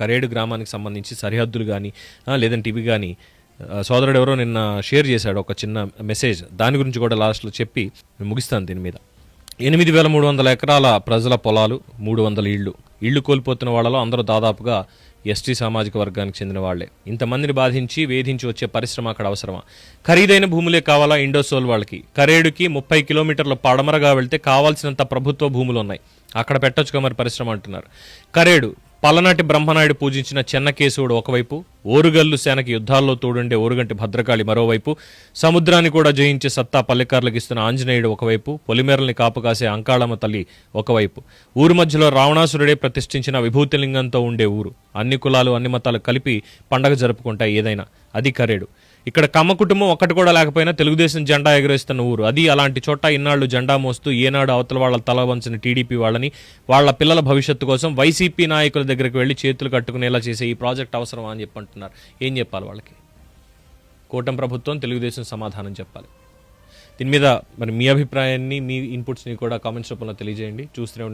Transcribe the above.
కరేడు గ్రామానికి సంబంధించి సరిహద్దులు కానీ లేదంటే ఇవి కానీ సోదరుడు ఎవరో నిన్న షేర్ చేశాడు ఒక చిన్న మెసేజ్. దాని గురించి కూడా లాస్ట్లో చెప్పి ముగిస్తాను. దీని మీద 8,300 ఎకరాల ప్రజల పొలాలు, 300 ఇళ్ళు కోల్పోతున్న వాళ్ళలో అందరూ దాదాపుగా ఎస్టీ సామాజిక వర్గానికి చెందిన వాళ్లే. ఇంతమందిని బాధించి వేధించి వచ్చే పరిశ్రమ అక్కడ అవసరమా? ఖరీదైన భూములే కావాలా ఇండోసోల్ వాళ్ళకి? కరేడుకి 30 కిలోమీటర్ల పడమరగా వెళ్తే కావాల్సినంత ప్రభుత్వ భూములు ఉన్నాయి, అక్కడ పెట్టొచ్చుగా మరి పరిశ్రమ అంటున్నారు. కరేడు పలనాటి బ్రహ్మనాయుడు పూజించిన చెన్నకేశవుడు ఒకవైపు, ఓరుగల్లు సేనకి యుద్ధాల్లో తోడుండే ఓరుగంటి భద్రకాళి మరోవైపు, సముద్రాన్ని కూడా జయించే సత్తా పల్లెకారులకు ఇస్తున్న ఆంజనేయుడు ఒకవైపు, పొలిమేరల్ని కాపుకాసే అంకాళమ్మ తల్లి ఒకవైపు, ఊరు మధ్యలో రావణాసురుడే ప్రతిష్ఠించిన విభూతిలింగంతో ఉండే ఊరు. అన్ని కులాలు అన్ని మతాలు కలిపి పండగ జరుపుకుంటాయి ఏదైనా, అది కరేడు. ఇక్కడ కమ్మ కుటుంబం ఒక్కటి కూడా లేకపోయినా తెలుగుదేశం జెండా ఎగురేస్తున్న ఊరు అది. అలాంటి చోట ఇన్నాళ్లు జెండా మోస్తూ ఏనాడు అవతల వాళ్ళ తల వంచిన టీడీపీ వాళ్ళని వాళ్ళ పిల్లల భవిష్యత్తు కోసం వైసీపీ నాయకుల దగ్గరికి వెళ్ళి చేతులు కట్టుకునేలా చేసే ఈ ప్రాజెక్ట్ అవసరమా అని చెప్పి అంటున్నారు. ఏం చెప్పాలి వాళ్ళకి? కూటమి ప్రభుత్వం, తెలుగుదేశం సమాధానం చెప్పాలి. దీని మీద మరి మీ అభిప్రాయాన్ని, మీ ఇన్పుట్స్ని కూడా కామెంట్స్ రూపంలో తెలియజేయండి. చూస్తూనే